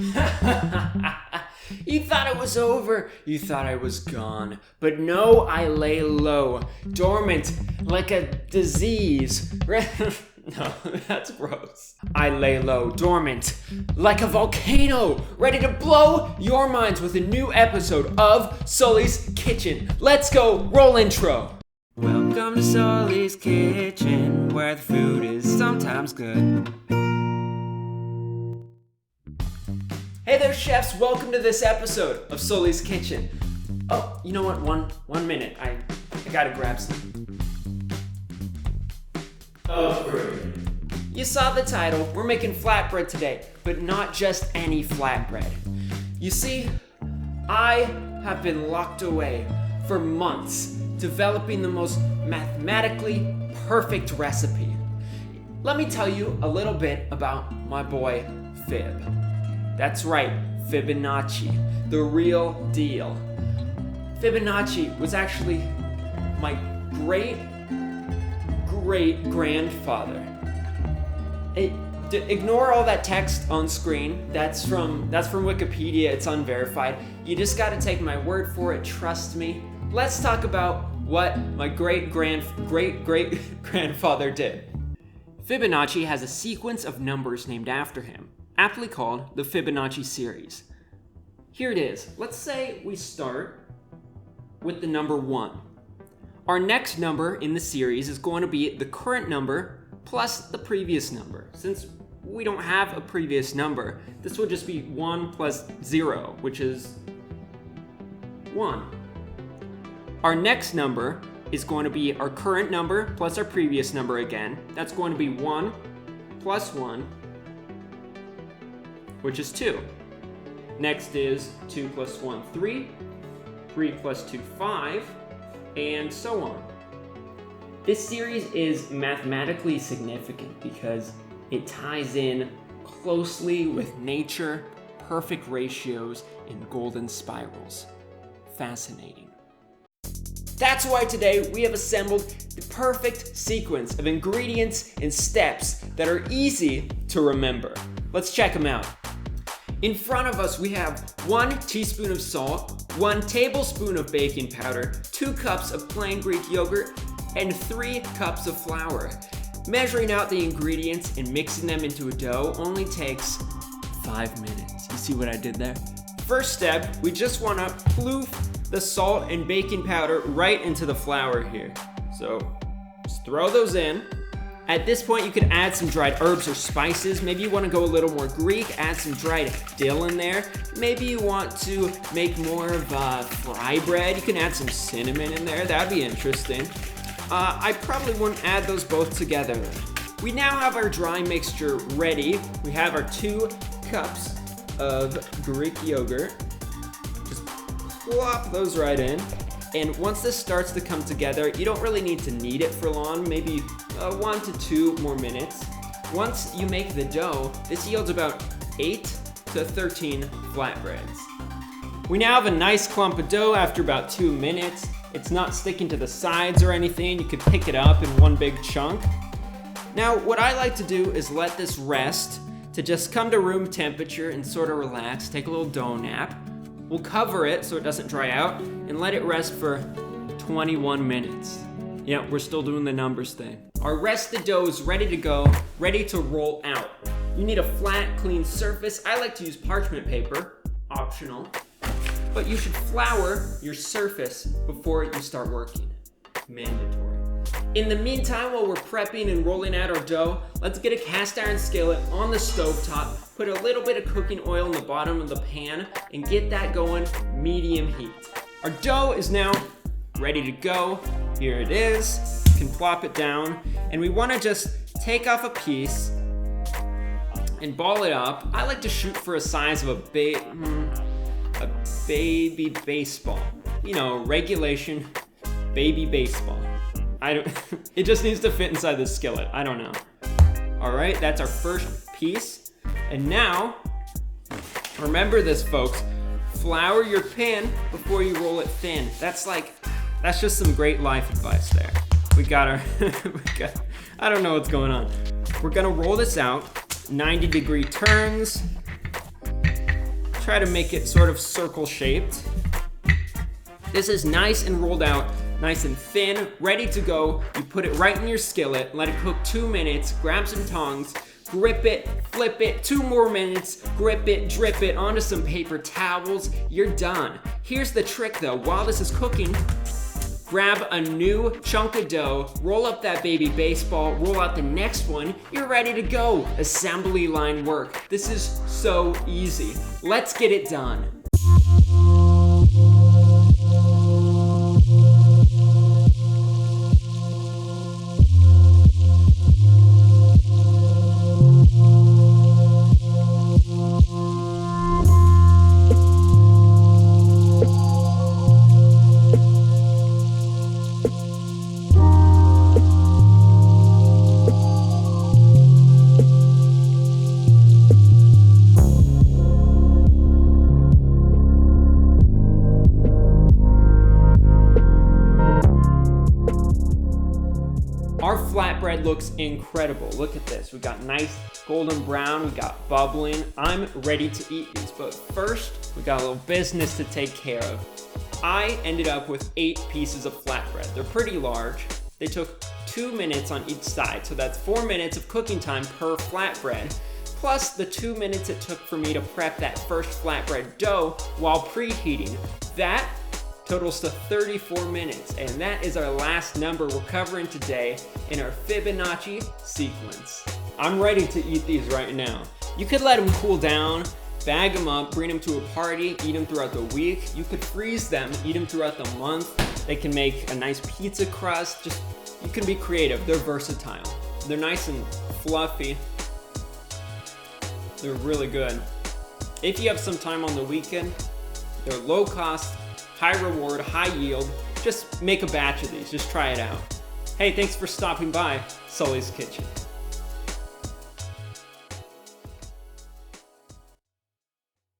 You thought it was over. You thought I was gone. But no, I lay low, dormant like a disease. No, that's gross. I lay low, dormant like a volcano, ready to blow your minds with a new episode of Sully's Kitchen. Let's go, roll intro. Welcome to Sully's Kitchen, where the food is sometimes good. Hey there, chefs. Welcome to this episode of Sully's Kitchen. Oh, you know what? One minute. I gotta grab some. Oh, great. You saw the title. We're making flatbread today, but not just any flatbread. You see, I have been locked away for months developing the most mathematically perfect recipe. Let me tell you a little bit about my boy, Fib. That's right, Fibonacci, the real deal. Fibonacci was actually my great-grandfather. Ignore all that text on screen. That's from Wikipedia. It's unverified. You just got to take my word for it. Trust me. Let's talk about what my great-great-grandfather did. Fibonacci has a sequence of numbers named after him, aptly called the Fibonacci series. Here it is. Let's say we start with the number 1. Our next number in the series is going to be the current number plus the previous number. Since we don't have a previous number, this would just be 1 plus 0, which is 1. Our next number is going to be our current number plus our previous number again. That's going to be 1 plus 1, which is 2. Next is 2 plus 1, 3, 3 plus 2, 5, and so on. This series is mathematically significant because it ties in closely with nature, perfect ratios, and golden spirals. Fascinating. That's why today we have assembled the perfect sequence of ingredients and steps that are easy to remember. Let's check them out. In front of us we have 1 teaspoon of salt, 1 tablespoon of baking powder, 2 cups of plain Greek yogurt, and 3 cups of flour. Measuring out the ingredients and mixing them into a dough only takes 5 minutes. You see what I did there? First step, we just want to ploof the salt and baking powder right into the flour here. So just throw those in. At this point, you could add some dried herbs or spices. Maybe you want to go a little more Greek, add some dried dill in there. Maybe you want to make more of fry bread. You can add some cinnamon in there. That'd be interesting. I probably wouldn't add those both together. We now have our dry mixture ready. We have our 2 cups of Greek yogurt. Just plop those right in. And once this starts to come together, you don't really need to knead it for long, maybe 1 to 2 more minutes. Once you make the dough, this yields about 8 to 13 flatbreads. We now have a nice clump of dough after about 2 minutes. It's not sticking to the sides or anything. You could pick it up in one big chunk. Now, what I like to do is let this rest to just come to room temperature and sort of relax, take a little dough nap. We'll cover it so it doesn't dry out and let it rest for 21 minutes. Yeah, we're still doing the numbers thing. Our rested dough is ready to go, ready to roll out. You need a flat, clean surface. I like to use parchment paper, optional. But you should flour your surface before you start working. Mandatory. In the meantime, while we're prepping and rolling out our dough, let's get a cast iron skillet on the stovetop, put a little bit of cooking oil in the bottom of the pan, and get that going medium heat. Our dough is now ready to go. Here it is. You can plop it down, and we want to just take off a piece and ball it up. I like to shoot for a size of a baby baseball. You know, regulation baby baseball. It just needs to fit inside this skillet. I don't know. All right, that's our first piece. And now, remember this, folks. Flour your pan before you roll it thin. That's just some great life advice there. I don't know what's going on. We're gonna roll this out, 90-degree turns. Try to make it sort of circle shaped. This is nice and rolled out, nice and thin, ready to go. You put it right in your skillet, let it cook 2 minutes, grab some tongs, grip it, flip it, 2 more minutes, grip it, drip it onto some paper towels, you're done. Here's the trick though, while this is cooking, grab a new chunk of dough, roll up that baby baseball, roll out the next one, you're ready to go. Assembly line work. This is so easy. Let's get it done. Our flatbread looks incredible. Look at this. We got nice golden brown, we got bubbling. I'm ready to eat these, but first we got a little business to take care of. I ended up with 8 pieces of flatbread. They're pretty large. They took 2 minutes on each side, so that's 4 minutes of cooking time per flatbread, plus the 2 minutes it took for me to prep that first flatbread dough while preheating. That totals to 34 minutes, and that is our last number we're covering today in our Fibonacci sequence. I'm ready to eat these right now. You could let them cool down, bag them up, bring them to a party, eat them throughout the week. You could freeze them, eat them throughout the month. They can make a nice pizza crust. Just, you can be creative. They're versatile. They're nice and fluffy. They're really good. If you have some time on the weekend, they're low cost, high reward, high yield. Just make a batch of these, just try it out. Hey, thanks for stopping by Sully's Kitchen.